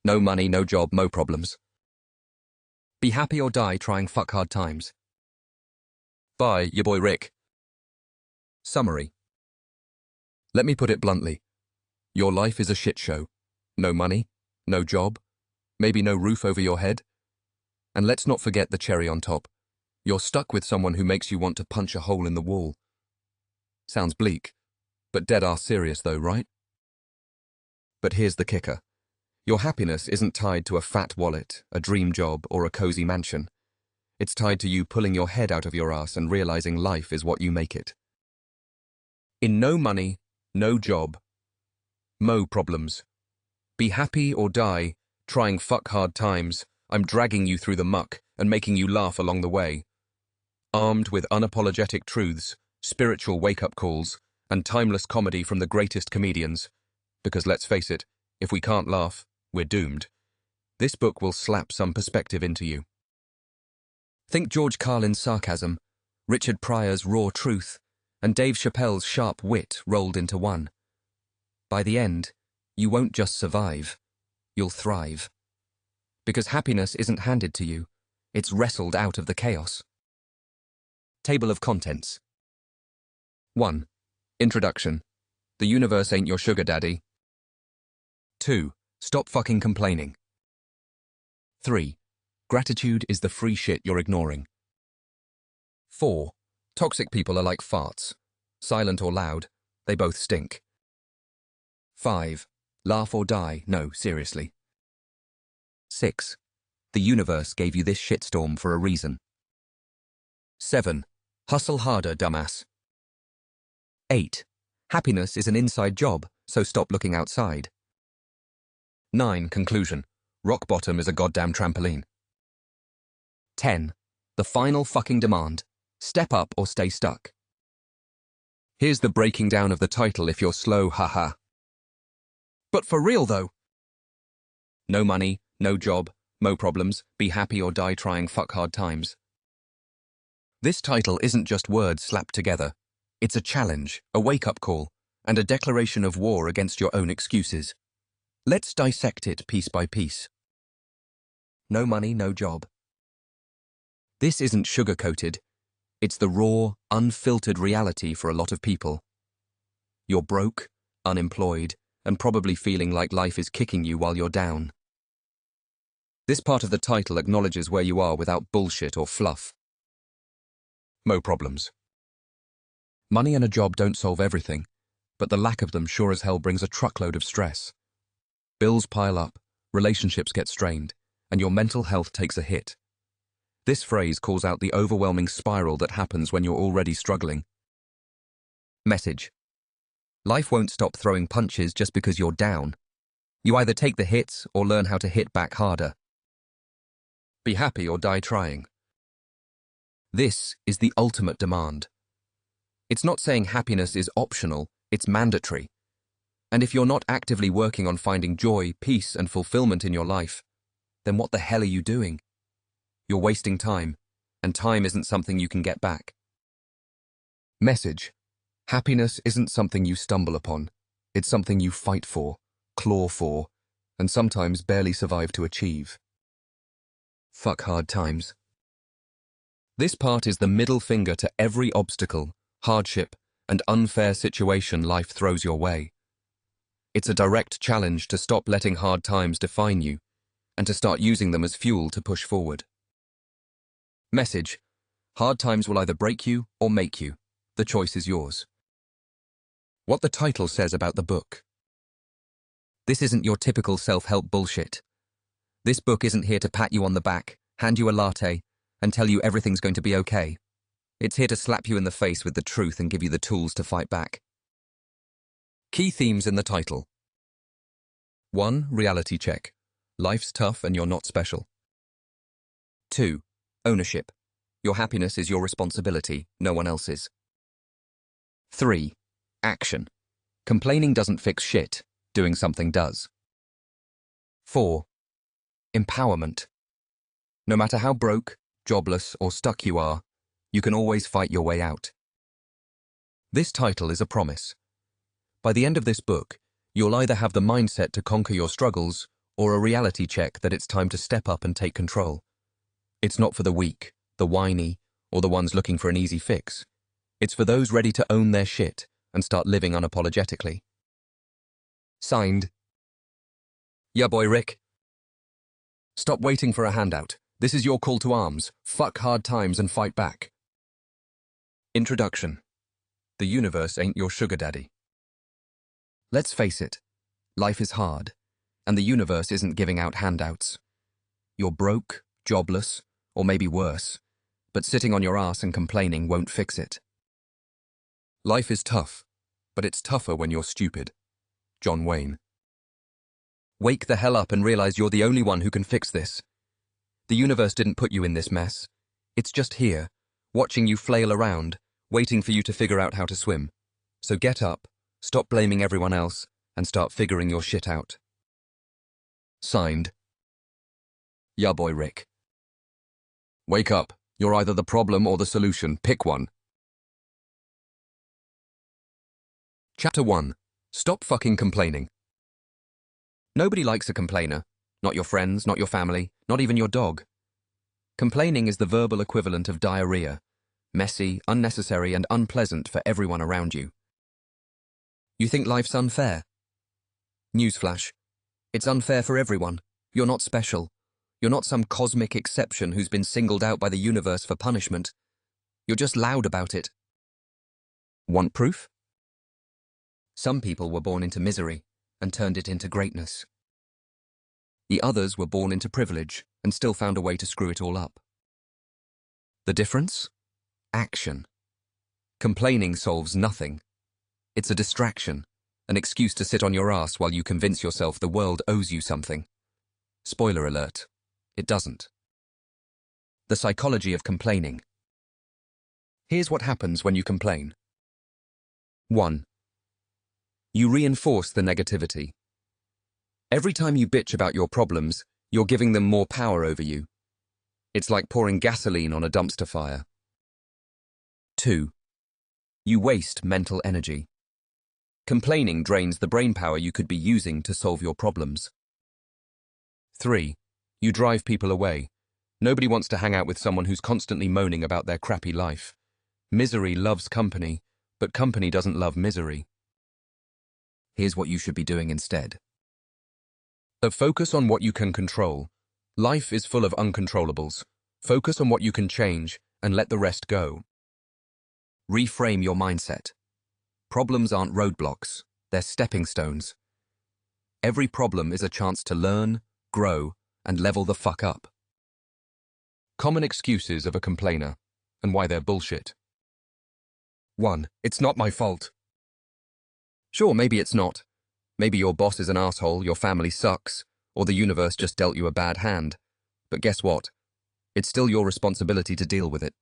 No money, no job, no problems. Be happy or die trying fuck hard times. By your boy Rick. Summary. Let me put it bluntly. Your life is a shit show. No money, no job, maybe no roof over your head. And let's not forget the cherry on top. You're stuck with someone who makes you want to punch a hole in the wall. Sounds bleak, but dead-ass serious though, right? But here's the kicker. Your happiness isn't tied to a fat wallet, a dream job, or a cozy mansion. It's tied to you pulling your head out of your ass and realizing life is what you make it. In no money, no job, mo problems. Be happy or die, trying fuck hard times, I'm dragging you through the muck and making you laugh along the way. Armed with unapologetic truths, spiritual wake-up calls, and timeless comedy from the greatest comedians. Because let's face it, if we can't laugh, we're doomed. This book will slap some perspective into you. Think George Carlin's sarcasm, Richard Pryor's raw truth, and Dave Chappelle's sharp wit rolled into one. By the end, you won't just survive, you'll thrive. Because happiness isn't handed to you, it's wrestled out of the chaos. Table of contents. 1. Introduction. The universe ain't your sugar daddy. 2. Stop fucking complaining. 3. Gratitude is the free shit you're ignoring. 4. Toxic people are like farts. Silent or loud, they both stink. 5. Laugh or die, no, seriously. 6. The universe gave you this shitstorm for a reason. 7. Hustle harder, dumbass. 8. Happiness is an inside job, so stop looking outside. 9. Conclusion. Rock bottom is a goddamn trampoline. 10. The final fucking demand. Step up or stay stuck. Here's the breaking down of the title if you're slow, haha. But for real though. No money, no job, mo problems, be happy or die trying fuck hard times. This title isn't just words slapped together. It's a challenge, a wake-up call, and a declaration of war against your own excuses. Let's dissect it piece by piece. No money, no job. This isn't sugar-coated. It's the raw, unfiltered reality for a lot of people. You're broke, unemployed, and probably feeling like life is kicking you while you're down. This part of the title acknowledges where you are without bullshit or fluff. Mo problems. Money and a job don't solve everything, but the lack of them sure as hell brings a truckload of stress. Bills pile up, relationships get strained, and your mental health takes a hit. This phrase calls out the overwhelming spiral that happens when you're already struggling. Message. Life won't stop throwing punches just because you're down. You either take the hits or learn how to hit back harder. Be happy or die trying. This is the ultimate demand. It's not saying happiness is optional, it's mandatory. And if you're not actively working on finding joy, peace, and fulfillment in your life, then what the hell are you doing? You're wasting time, and time isn't something you can get back. Message. Happiness isn't something you stumble upon. It's something you fight for, claw for, and sometimes barely survive to achieve. Fuck hard times. This part is the middle finger to every obstacle, hardship, and unfair situation life throws your way. It's a direct challenge to stop letting hard times define you, and to start using them as fuel to push forward. Message. Hard times will either break you or make you. The choice is yours. What the title says about the book. This isn't your typical self-help bullshit. This book isn't here to pat you on the back, hand you a latte, and tell you everything's going to be okay. It's here to slap you in the face with the truth and give you the tools to fight back. Key themes in the title. 1. Reality check. Life's tough and you're not special. 2. Ownership. Your happiness is your responsibility, no one else's. 3. Action. Complaining doesn't fix shit, doing something does. 4. Empowerment. No matter how broke, jobless, or stuck you are, you can always fight your way out. This title is a promise. By the end of this book, you'll either have the mindset to conquer your struggles or a reality check that it's time to step up and take control. It's not for the weak, the whiny, or the ones looking for an easy fix. It's for those ready to own their shit and start living unapologetically. Signed, Ya boy Rick. Stop waiting for a handout. This is your call to arms. Fuck hard times and fight back. Introduction. The universe ain't your sugar daddy. Let's face it, life is hard, and the universe isn't giving out handouts. You're broke, jobless, or maybe worse, but sitting on your ass and complaining won't fix it. Life is tough, but it's tougher when you're stupid. John Wayne. Wake the hell up and realize you're the only one who can fix this. The universe didn't put you in this mess. It's just here, watching you flail around, waiting for you to figure out how to swim. So get up, stop blaming everyone else, and start figuring your shit out. Signed, Ya boy Rick. Wake up. You're either the problem or the solution. Pick one. Chapter 1. Stop fucking complaining. Nobody likes a complainer. Not your friends, not your family, not even your dog. Complaining is the verbal equivalent of diarrhea. Messy, unnecessary, and unpleasant for everyone around you. You think life's unfair? Newsflash. It's unfair for everyone. You're not special. You're not some cosmic exception who's been singled out by the universe for punishment. You're just loud about it. Want proof? Some people were born into misery and turned it into greatness. The others were born into privilege and still found a way to screw it all up. The difference? Action. Complaining solves nothing. It's a distraction, an excuse to sit on your ass while you convince yourself the world owes you something. Spoiler alert, it doesn't. The psychology of complaining. Here's what happens when you complain. 1. You reinforce the negativity. Every time you bitch about your problems, you're giving them more power over you. It's like pouring gasoline on a dumpster fire. 2. You waste mental energy. Complaining drains the brainpower you could be using to solve your problems. 3. You drive people away. Nobody wants to hang out with someone who's constantly moaning about their crappy life. Misery loves company, but company doesn't love misery. Here's what you should be doing instead. Focus on what you can control. Life is full of uncontrollables. Focus on what you can change and let the rest go. Reframe your mindset. Problems aren't roadblocks, they're stepping stones. Every problem is a chance to learn, grow, and level the fuck up. Common excuses of a complainer and why they're bullshit. 1. It's not my fault. Sure, maybe it's not. Maybe your boss is an asshole, your family sucks, or the universe just dealt you a bad hand. But guess what? It's still your responsibility to deal with it.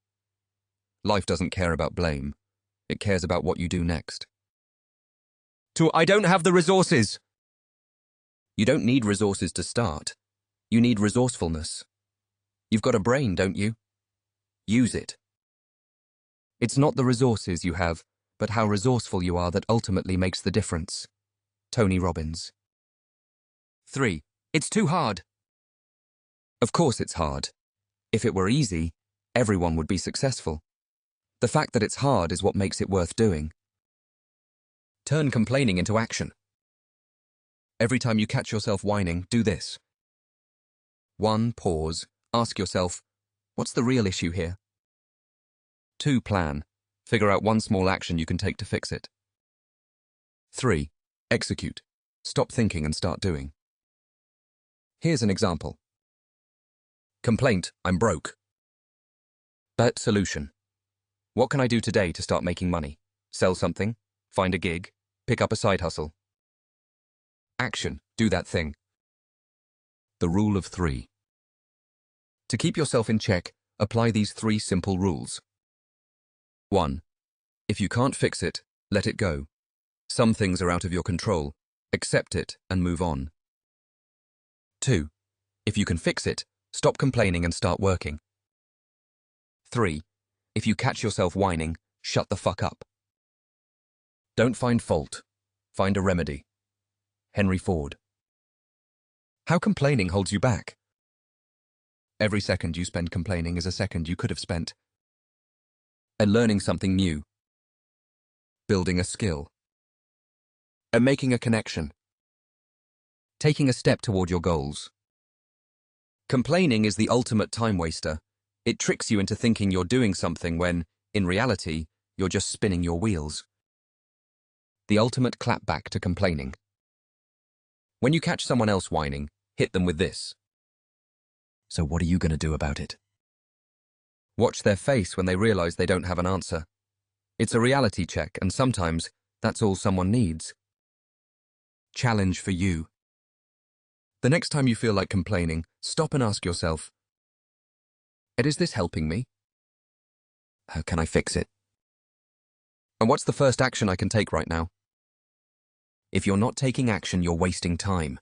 Life doesn't care about blame. It cares about what you do next. 2. I don't have the resources. You don't need resources to start. You need resourcefulness. You've got a brain, don't you? Use it. It's not the resources you have, but how resourceful you are that ultimately makes the difference. Tony Robbins. 3. It's too hard. Of course it's hard. If it were easy, everyone would be successful. The fact that it's hard is what makes it worth doing. Turn complaining into action. Every time you catch yourself whining, do this. 1. Pause. Ask yourself, what's the real issue here? 2. Plan. Figure out one small action you can take to fix it. 3. Execute. Stop thinking and start doing. Here's an example. Complaint, I'm broke. Bet solution. What can I do today to start making money? Sell something? Find a gig? Pick up a side hustle? Action, do that thing. The rule of 3. To keep yourself in check, apply these 3 simple rules. 1. If you can't fix it, let it go. Some things are out of your control. Accept it and move on. 2. If you can fix it, stop complaining and start working. 3. If you catch yourself whining, shut the fuck up. Don't find fault. Find a remedy. Henry Ford. How complaining holds you back. Every second you spend complaining is a second you could have spent and learning something new, building a skill, and making a connection, taking a step toward your goals. Complaining is the ultimate time waster. It tricks you into thinking you're doing something when, in reality, you're just spinning your wheels. The ultimate clapback to complaining. When you catch someone else whining, hit them with this. So what are you going to do about it? Watch their face when they realize they don't have an answer. It's a reality check, and sometimes that's all someone needs. Challenge for you. The next time you feel like complaining, stop and ask yourself, is this helping me? How can I fix it? And what's the first action I can take right now? If you're not taking action, you're wasting time.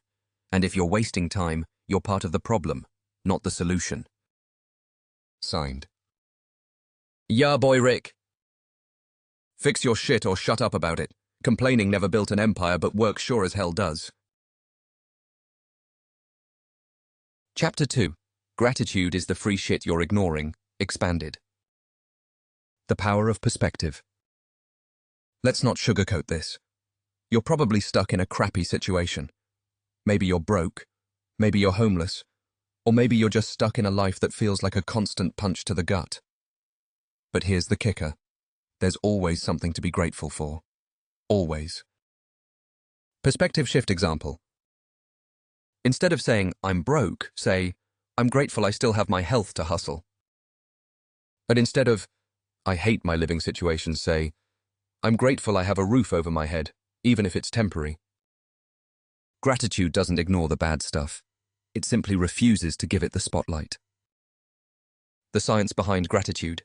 And if you're wasting time, you're part of the problem, not the solution. Signed. Yeah, boy Rick. Fix your shit or shut up about it. Complaining never built an empire, but work sure as hell does. Chapter 2. Gratitude is the free shit you're ignoring. Expanded. The power of perspective. Let's not sugarcoat this. You're probably stuck in a crappy situation. Maybe you're broke, maybe you're homeless, or maybe you're just stuck in a life that feels like a constant punch to the gut. But here's the kicker. There's always something to be grateful for. Always. Perspective shift example. Instead of saying, I'm broke, say, I'm grateful I still have my health to hustle. And instead of, I hate my living situation, say, I'm grateful I have a roof over my head, even if it's temporary. Gratitude doesn't ignore the bad stuff. It simply refuses to give it the spotlight. The science behind gratitude.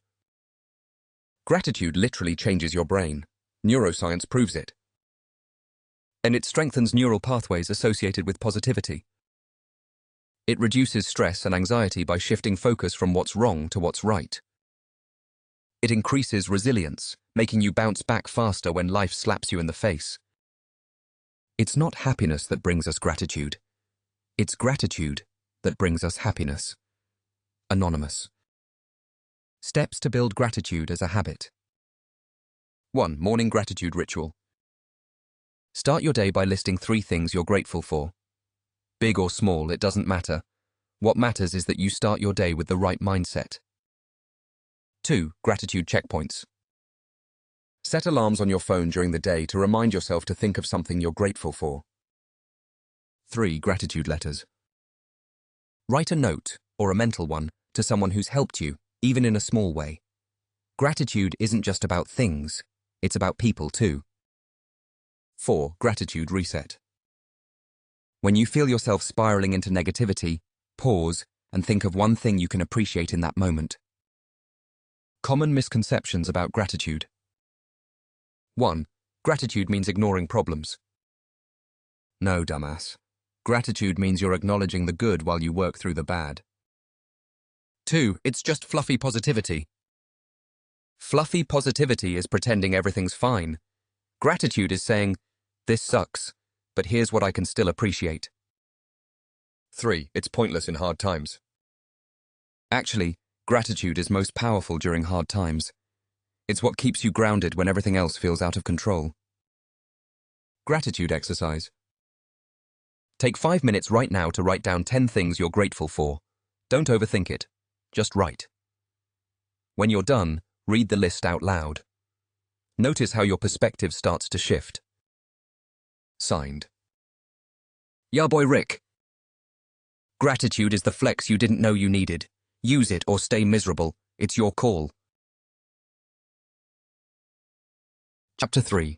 Gratitude literally changes your brain. Neuroscience proves it. And it strengthens neural pathways associated with positivity. It reduces stress and anxiety by shifting focus from what's wrong to what's right. It increases resilience, making you bounce back faster when life slaps you in the face. It's not happiness that brings us gratitude. It's gratitude that brings us happiness. Anonymous. Steps to build gratitude as a habit. 1. Morning gratitude ritual. Start your day by listing 3 things you're grateful for. Big or small, it doesn't matter. What matters is that you start your day with the right mindset. 2. Gratitude checkpoints. Set alarms on your phone during the day to remind yourself to think of something you're grateful for. 3. Gratitude letters. Write a note, or a mental one, to someone who's helped you, even in a small way. Gratitude isn't just about things, it's about people too. 4. Gratitude reset. When you feel yourself spiraling into negativity, pause and think of one thing you can appreciate in that moment. Common misconceptions about gratitude. 1. Gratitude means ignoring problems. No, dumbass. Gratitude means you're acknowledging the good while you work through the bad. 2. It's just fluffy positivity. Fluffy positivity is pretending everything's fine. Gratitude is saying, this sucks, but here's what I can still appreciate. 3. It's pointless in hard times. Actually, gratitude is most powerful during hard times. It's what keeps you grounded when everything else feels out of control. Gratitude exercise. Take 5 minutes right now to write down 10 things you're grateful for. Don't overthink it. Just write. When you're done, read the list out loud. Notice how your perspective starts to shift. Signed. Ya boy Rick. Gratitude is the flex you didn't know you needed. Use it or stay miserable. It's your call. Chapter 3.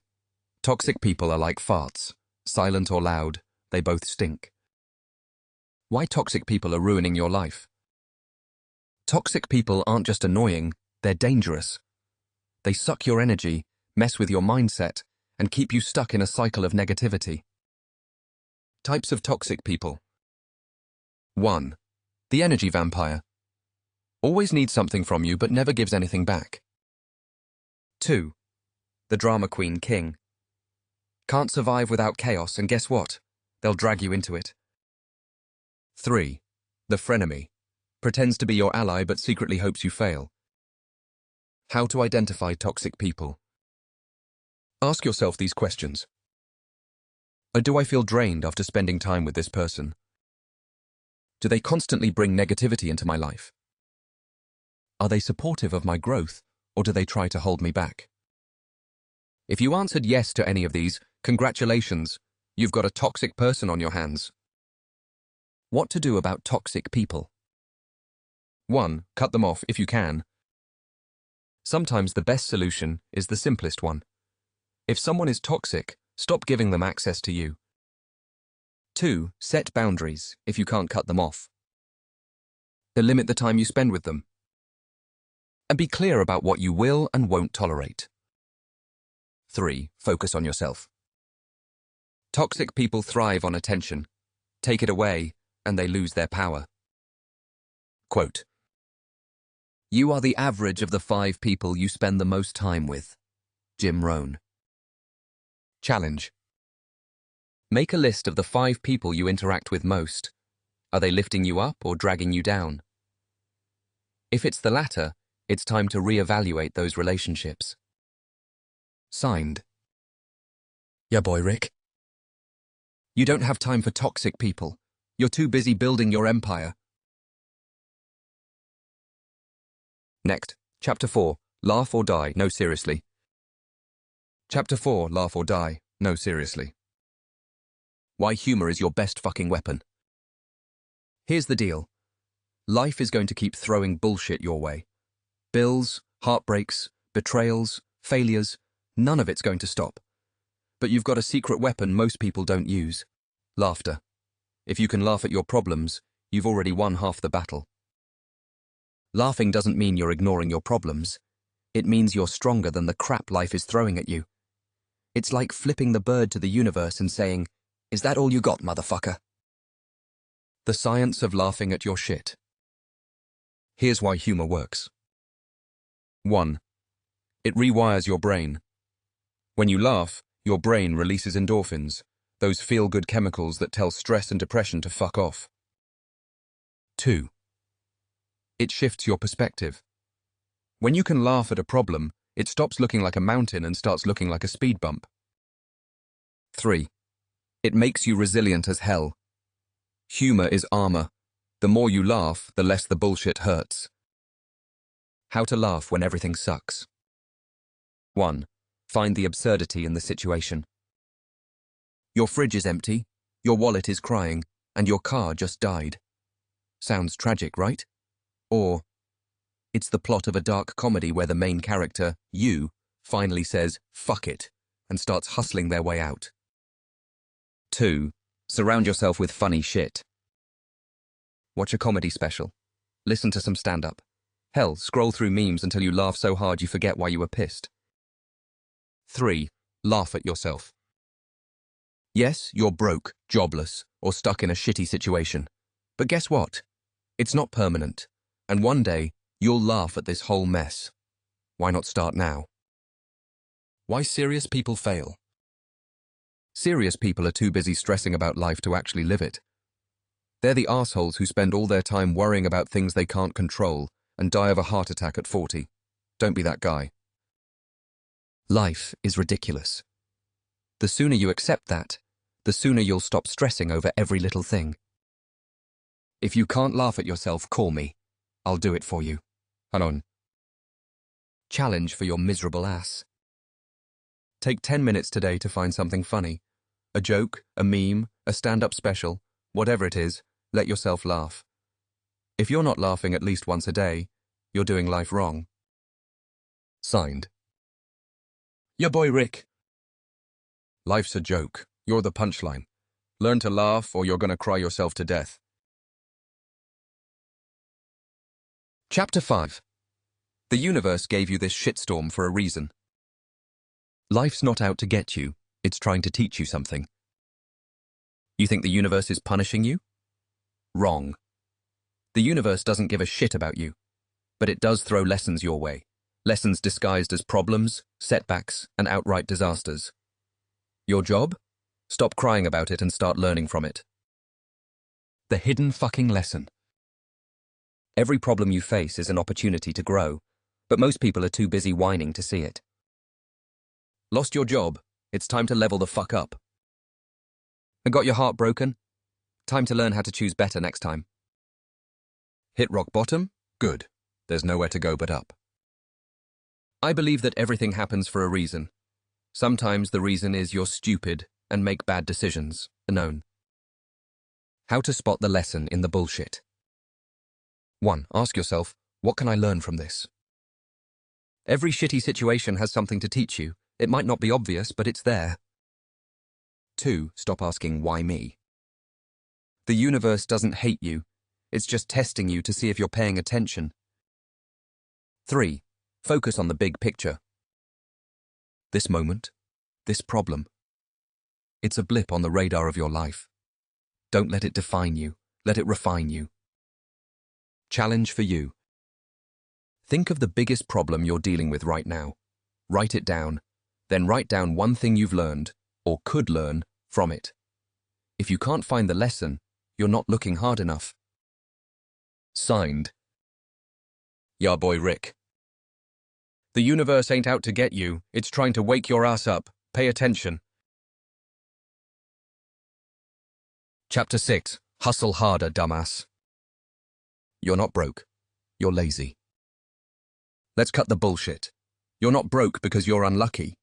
Toxic people are like farts. Silent or loud, they both stink. Why toxic people are ruining your life. Toxic people aren't just annoying, they're dangerous. They suck your energy, mess with your mindset, and keep you stuck in a cycle of negativity. Types of toxic people. 1. The energy vampire. Always needs something from you but never gives anything back. 2. The drama queen king. Can't survive without chaos, and guess what? They'll drag you into it. 3. The frenemy. Pretends to be your ally but secretly hopes you fail. How to identify toxic people. Ask yourself these questions. Do I feel drained after spending time with this person? Do they constantly bring negativity into my life? Are they supportive of my growth, or do they try to hold me back? If you answered yes to any of these, congratulations, you've got a toxic person on your hands. What to do about toxic people? 1. Cut them off if you can. Sometimes the best solution is the simplest one. If someone is toxic, stop giving them access to you. 2. Set boundaries if you can't cut them off. Limit the time you spend with them. And be clear about what you will and won't tolerate. 3. Focus on yourself. Toxic people thrive on attention. Take it away, and they lose their power. Quote, "You are the average of the 5 people you spend the most time with." Jim Rohn. Challenge. Make a list of the 5 people you interact with most. Are they lifting you up or dragging you down? If it's the latter, it's time to reevaluate those relationships. Signed. Yeah, boy, Rick. You don't have time for toxic people. You're too busy building your empire. Next, Chapter 4, Laugh or Die, No Seriously. Chapter 4, Laugh or Die, No Seriously. Why humor is your best fucking weapon. Here's the deal. Life is going to keep throwing bullshit your way. Bills, heartbreaks, betrayals, failures, none of it's going to stop. But you've got a secret weapon most people don't use. Laughter. If you can laugh at your problems, you've already won half the battle. Laughing doesn't mean you're ignoring your problems. It means you're stronger than the crap life is throwing at you. It's like flipping the bird to the universe and saying, "Is that all you got, motherfucker?" The science of laughing at your shit. Here's why humor works. 1. It rewires your brain. When you laugh, your brain releases endorphins, those feel-good chemicals that tell stress and depression to fuck off. 2. It shifts your perspective. When you can laugh at a problem, it stops looking like a mountain and starts looking like a speed bump. 3. It makes you resilient as hell. Humor is armor. The more you laugh, the less the bullshit hurts. How to laugh when everything sucks. 1. Find the absurdity in the situation. Your fridge is empty, your wallet is crying, and your car just died. Sounds tragic, right? Or, it's the plot of a dark comedy where the main character, you, finally says, "Fuck it," and starts hustling their way out. 2. Surround yourself with funny shit. Watch a comedy special. Listen to some stand-up. Hell, scroll through memes until you laugh so hard you forget why you were pissed. 3. Laugh at yourself. Yes, you're broke, jobless, or stuck in a shitty situation. But guess what? It's not permanent. And one day, you'll laugh at this whole mess. Why not start now? Why serious people fail. Serious people are too busy stressing about life to actually live it. They're the assholes who spend all their time worrying about things they can't control and die of a heart attack at 40. Don't be that guy. Life is ridiculous. The sooner you accept that, the sooner you'll stop stressing over every little thing. If you can't laugh at yourself, call me. I'll do it for you. Hanon. Challenge for your miserable ass. Take 10 minutes today to find something funny. A joke, a meme, a stand-up special, whatever it is, let yourself laugh. If you're not laughing at least once a day, you're doing life wrong. Signed. Your boy Rick. Life's a joke. You're the punchline. Learn to laugh or you're gonna cry yourself to death. Chapter 5. The universe gave you this shitstorm for a reason. Life's not out to get you, it's trying to teach you something. You think the universe is punishing you? Wrong. The universe doesn't give a shit about you, but it does throw lessons your way. Lessons disguised as problems, setbacks, and outright disasters. Your job? Stop crying about it and start learning from it. The hidden fucking lesson. Every problem you face is an opportunity to grow, but most people are too busy whining to see it. Lost your job? It's time to level the fuck up. And got your heart broken? Time to learn how to choose better next time. Hit rock bottom? Good. There's nowhere to go but up. I believe that everything happens for a reason. Sometimes the reason is you're stupid and make bad decisions. Known. How to spot the lesson in the bullshit. 1. Ask yourself, what can I learn from this? Every shitty situation has something to teach you. It might not be obvious, but it's there. 2. Stop asking, why me? The universe doesn't hate you. It's just testing you to see if you're paying attention. 3. Focus on the big picture. This moment, this problem. It's a blip on the radar of your life. Don't let it define you. Let it refine you. Challenge for you. Think of the biggest problem you're dealing with right now. Write it down. Then write down one thing you've learned, or could learn, from it. If you can't find the lesson, you're not looking hard enough. Signed. Ya boy Rick. The universe ain't out to get you. It's trying to wake your ass up. Pay attention. Chapter 6. Hustle harder, dumbass. You're not broke. You're lazy. Let's cut the bullshit. You're not broke because you're unlucky.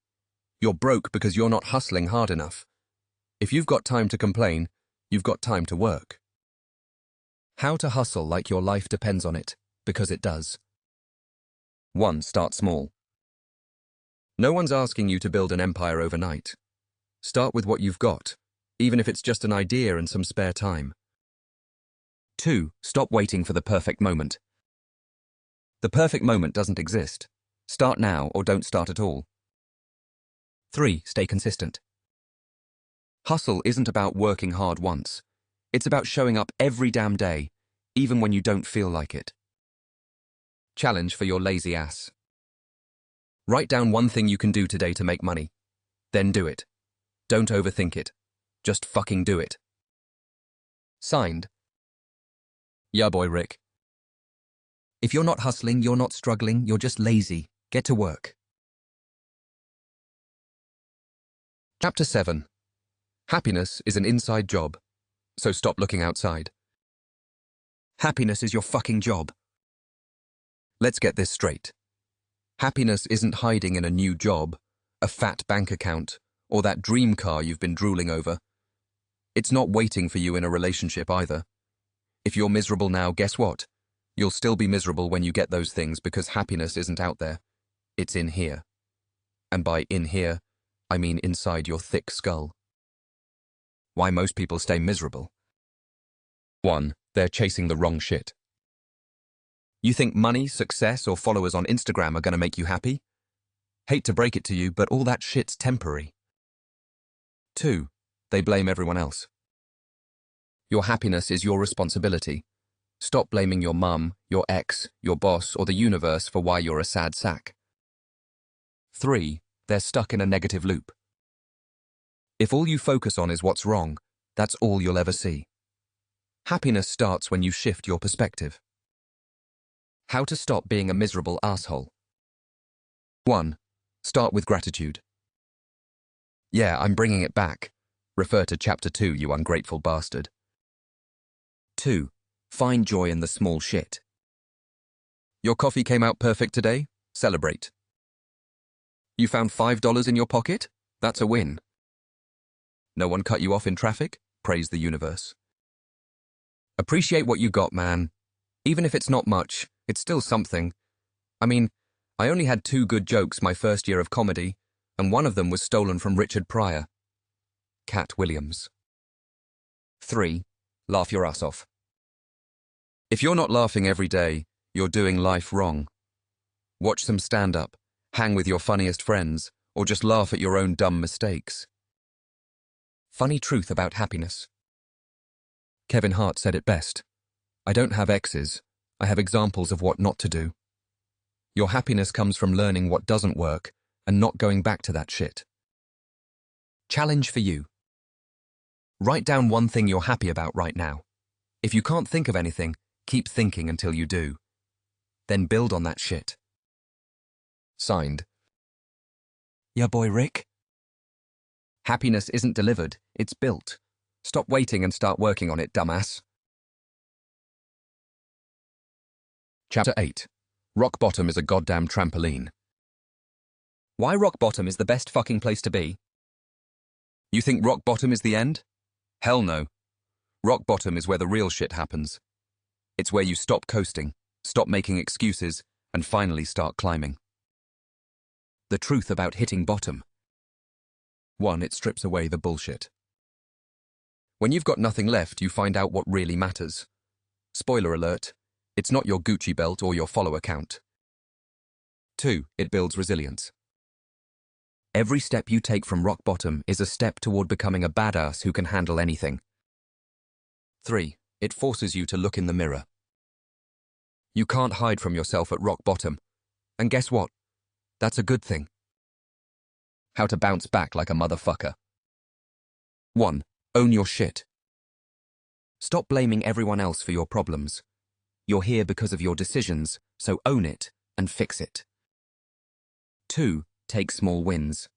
You're broke because you're not hustling hard enough. If you've got time to complain, you've got time to work. How to hustle like your life depends on it, because it does. 1. Start small. No one's asking you to build an empire overnight. Start with what you've got, even if it's just an idea and some spare time. 2. Stop waiting for the perfect moment. The perfect moment doesn't exist. Start now or don't start at all. 3. Stay consistent. Hustle isn't about working hard once. It's about showing up every damn day, even when you don't feel like it. Challenge for your lazy ass. Write down one thing you can do today to make money. Then do it. Don't overthink it. Just fucking do it. Signed. Ya boy Rick. If you're not hustling, you're not struggling, you're just lazy. Get to work. Chapter 7. Happiness is an inside job, so stop looking outside. Happiness is your fucking job. Let's get this straight. Happiness isn't hiding in a new job, a fat bank account, or that dream car you've been drooling over. It's not waiting for you in a relationship either. If you're miserable now, guess what? You'll still be miserable when you get those things because happiness isn't out there. It's in here. And by in here, I mean inside your thick skull. Why most people stay miserable? 1. They're chasing the wrong shit. You think money, success, or followers on Instagram are going to make you happy? Hate to break it to you, but all that shit's temporary. 2. They blame everyone else. Your happiness is your responsibility. Stop blaming your mum, your ex, your boss, or the universe for why you're a sad sack. 3. They're stuck in a negative loop. If all you focus on is what's wrong, that's all you'll ever see. Happiness starts when you shift your perspective. How to stop being a miserable asshole. 1. Start with gratitude. Yeah, I'm bringing it back. Refer to Chapter 2, you ungrateful bastard. 2. Find joy in the small shit. Your coffee came out perfect today? Celebrate. You found $5 in your pocket? That's a win. No one cut you off in traffic? Praise the universe. Appreciate what you got, man. Even if it's not much, it's still something. I mean, I only had 2 good jokes my first year of comedy, and one of them was stolen from Richard Pryor. Cat Williams. 3. Laugh your ass off. If you're not laughing every day, you're doing life wrong. Watch some stand-up, hang with your funniest friends, or just laugh at your own dumb mistakes. Funny truth about happiness. Kevin Hart said it best. I don't have exes, I have examples of what not to do. Your happiness comes from learning what doesn't work and not going back to that shit. Challenge for you. Write down one thing you're happy about right now. If you can't think of anything, keep thinking until you do. Then build on that shit. Signed, your boy Rick. Happiness isn't delivered, it's built. Stop waiting and start working on it, dumbass. Chapter 8. Rock bottom is a goddamn trampoline. Why rock bottom is the best fucking place to be? You think rock bottom is the end? Hell no. Rock bottom is where the real shit happens. It's where you stop coasting, stop making excuses, and finally start climbing. The truth about hitting bottom. 1. It strips away the bullshit. When you've got nothing left, you find out what really matters. Spoiler alert, it's not your Gucci belt or your follower count. 2. It builds resilience. Every step you take from rock bottom is a step toward becoming a badass who can handle anything. 3. It forces you to look in the mirror. You can't hide from yourself at rock bottom. And guess what? That's a good thing. How to bounce back like a motherfucker. 1. Own your shit. Stop blaming everyone else for your problems. You're here because of your decisions, so own it and fix it. 2. Take small wins.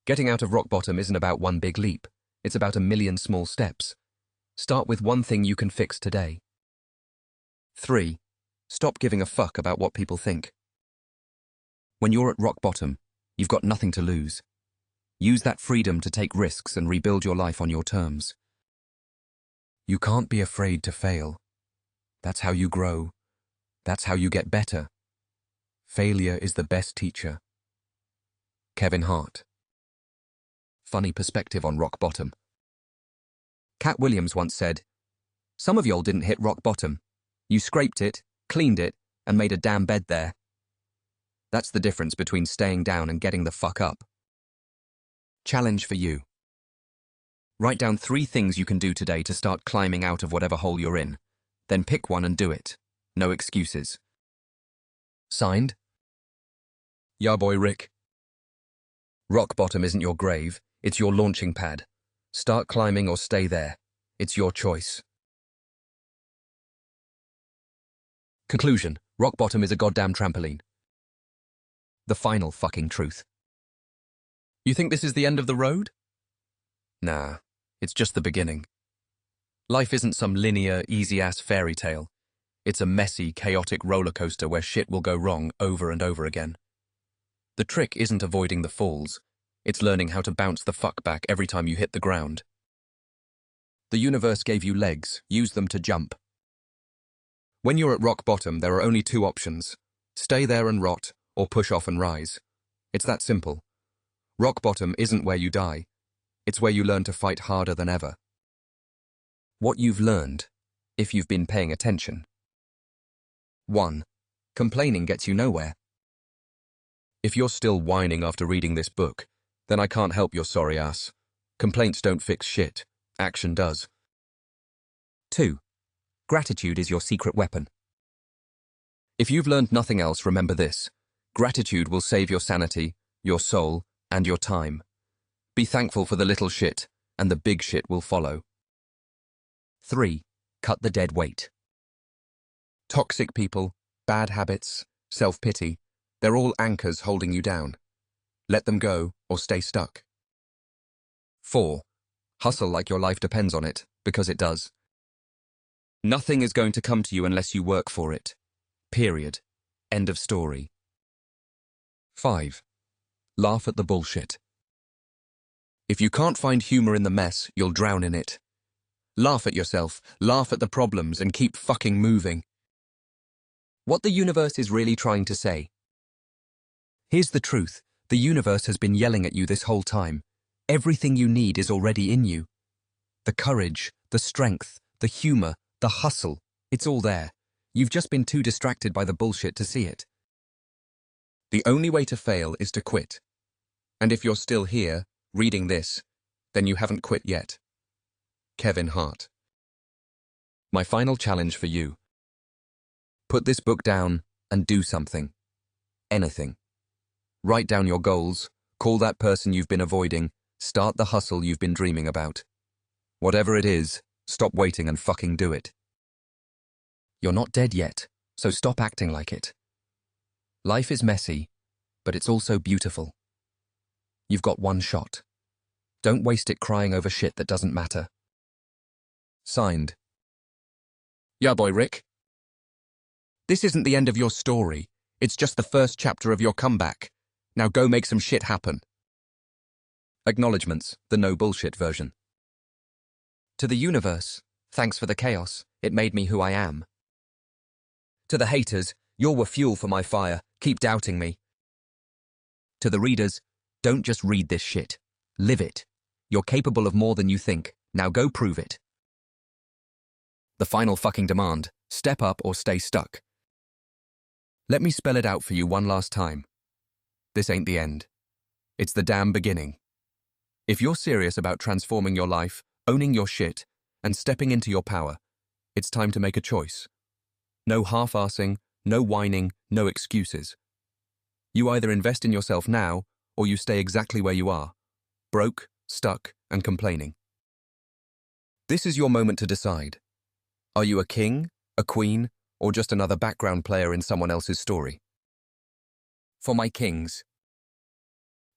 Getting out of rock bottom isn't about one big leap. It's about a million small steps. Start with one thing you can fix today. 3. Stop giving a fuck about what people think. When you're at rock bottom, you've got nothing to lose. Use that freedom to take risks and rebuild your life on your terms. You can't be afraid to fail. That's how you grow. That's how you get better. Failure is the best teacher. Kevin Hart. Funny perspective on rock bottom. Cat Williams once said, "Some of y'all didn't hit rock bottom. You scraped it, cleaned it, and made a damn bed there." That's the difference between staying down and getting the fuck up. Challenge for you. Write down 3 things you can do today to start climbing out of whatever hole you're in. Then pick one and do it. No excuses. Signed, your boy Rick. Rock bottom isn't your grave, it's your launching pad. Start climbing or stay there. It's your choice. Conclusion. Rock bottom is a goddamn trampoline. The final fucking truth. You think this is the end of the road? Nah, it's just the beginning. Life isn't some linear, easy-ass fairy tale. It's a messy, chaotic roller coaster where shit will go wrong over and over again. The trick isn't avoiding the falls. It's learning how to bounce the fuck back every time you hit the ground. The universe gave you legs. Use them to jump. When you're at rock bottom, there are only 2 options. Stay there and rot, or push off and rise. It's that simple. Rock bottom isn't where you die. It's where you learn to fight harder than ever. What you've learned, if you've been paying attention. 1. Complaining gets you nowhere. If you're still whining after reading this book, then I can't help your sorry ass. Complaints don't fix shit. Action does. 2. Gratitude is your secret weapon. If you've learned nothing else, remember this. Gratitude will save your sanity, your soul, and your time. Be thankful for the little shit, and the big shit will follow. 3. Cut the dead weight. Toxic people, bad habits, self-pity, they're all anchors holding you down. Let them go or stay stuck. 4. Hustle like your life depends on it, because it does. Nothing is going to come to you unless you work for it. Period. End of story. 5. Laugh at the bullshit. If you can't find humor in the mess, you'll drown in it. Laugh at yourself, laugh at the problems, and keep fucking moving. What the universe is really trying to say. Here's the truth. The universe has been yelling at you this whole time. Everything you need is already in you. The courage, the strength, the humor, the hustle, it's all there. You've just been too distracted by the bullshit to see it. The only way to fail is to quit. And if you're still here, reading this, then you haven't quit yet. Kevin Hart. My final challenge for you. Put this book down and do something. Anything. Write down your goals, call that person you've been avoiding, start the hustle you've been dreaming about. Whatever it is, Stop waiting and fucking do it. You're not dead yet, so stop acting like it. Life is messy, but it's also beautiful. You've got one shot. Don't waste it crying over shit that doesn't matter. Signed. Yeah, boy Rick. This isn't the end of your story. It's just the first chapter of your comeback. Now go make some shit happen. Acknowledgements, the no bullshit version. To the universe, thanks for the chaos. It made me who I am. To the haters, you were fuel for my fire. Keep doubting me. To the readers, don't just read this shit. Live it. You're capable of more than you think. Now go prove it. The final fucking demand, step up or stay stuck. Let me spell it out for you one last time. This ain't the end. It's the damn beginning. If you're serious about transforming your life, owning your shit, and stepping into your power, it's time to make a choice. No half-arsing, no whining, no excuses. You either invest in yourself now, or you stay exactly where you are, broke, stuck, and complaining. This is your moment to decide. Are you a king, a queen, or just another background player in someone else's story? For my kings.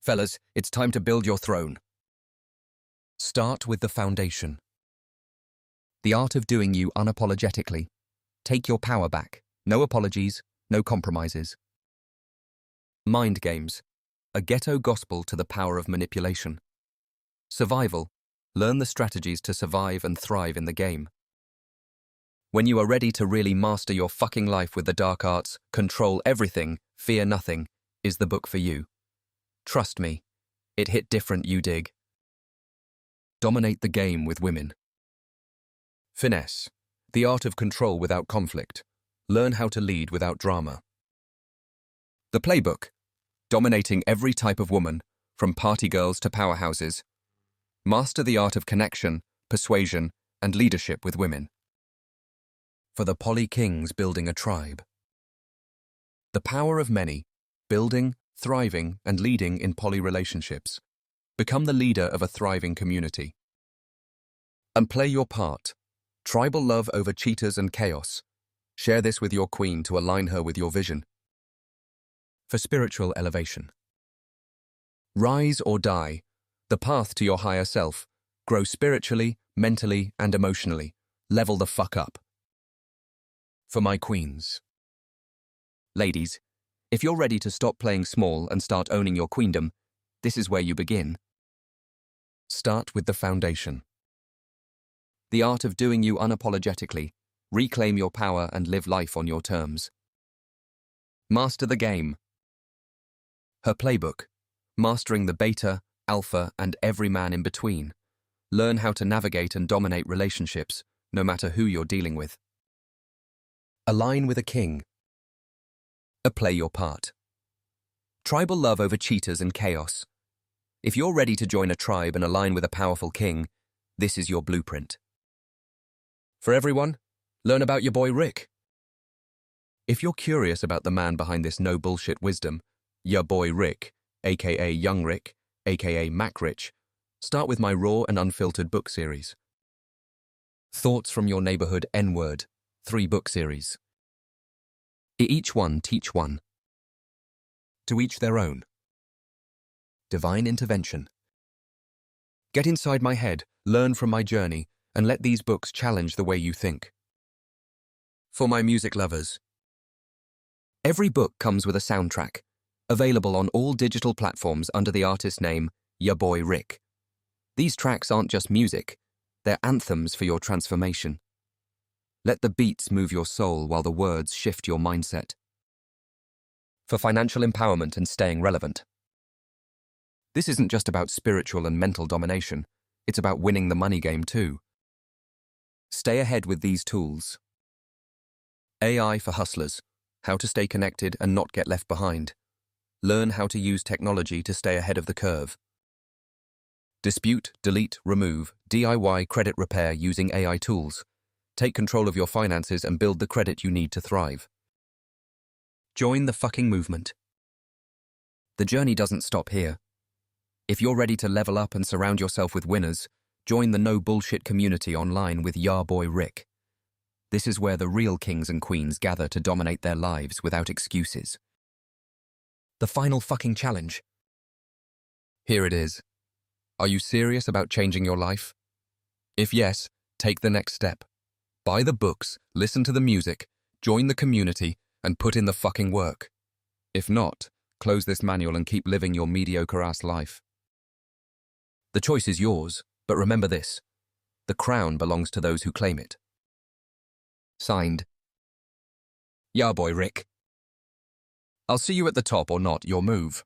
Fellas, it's time to build your throne. Start with the foundation. The art of doing you unapologetically. Take your power back. No apologies, no compromises. Mind games. A ghetto gospel to the power of manipulation. Survival. Learn the strategies to survive and thrive in the game. When you are ready to really master your fucking life with the dark arts, control everything, fear nothing, is the book for you. Trust me, it hit different, you dig. Dominate the game with women. Finesse. The art of control without conflict. Learn how to lead without drama. The Playbook. Dominating every type of woman, from party girls to powerhouses. Master the art of connection, persuasion, and leadership with women. For the poly kings building a tribe. The power of many, building, thriving, and leading in poly relationships. Become the leader of a thriving community. And play your part. Tribal love over cheaters and chaos. Share this with your queen to align her with your vision. For spiritual elevation. Rise or die. The path to your higher self. Grow spiritually, mentally, and emotionally. Level the fuck up. For my queens. Ladies, if you're ready to stop playing small and start owning your queendom, this is where you begin. Start with the foundation. The art of doing you unapologetically. Reclaim your power and live life on your terms. Master the game. Her Playbook. Mastering the beta, alpha, and every man in between. Learn how to navigate and dominate relationships, no matter who you're dealing with. Align with a king. Play your part. Tribal love over cheaters and chaos. If you're ready to join a tribe and align with a powerful king, this is your blueprint. For everyone, learn about your boy Rick. If you're curious about the man behind this no bullshit wisdom, your boy Rick, aka Young Rick, aka Mac Rich, start with my raw and unfiltered book series. Thoughts from Your Neighborhood N-Word, 3-book series. Each one teach one. To each their own. Divine intervention. Get inside my head, learn from my journey, and let these books challenge the way you think. For my music lovers. Every book comes with a soundtrack, available on all digital platforms under the artist name, Ya Boy Rick. These tracks aren't just music, they're anthems for your transformation. Let the beats move your soul while the words shift your mindset. For financial empowerment and staying relevant. This isn't just about spiritual and mental domination, it's about winning the money game too. Stay ahead with these tools. AI for hustlers, how to stay connected and not get left behind. Learn how to use technology to stay ahead of the curve. Dispute, delete, remove, DIY credit repair using AI tools. Take control of your finances and build the credit you need to thrive. Join the fucking movement. The journey doesn't stop here. If you're ready to level up and surround yourself with winners, Join the no bullshit community online with Ya Boy Rick. This is where the real kings and queens gather to dominate their lives without excuses. The final fucking challenge. Here it is. Are you serious about changing your life? If yes, take the next step. Buy the books, listen to the music, join the community, and put in the fucking work. If not, close this manual and keep living your mediocre-ass life. The choice is yours, but remember this. The crown belongs to those who claim it. Signed, Ya Boy Rick. I'll see you at the top or not, your move.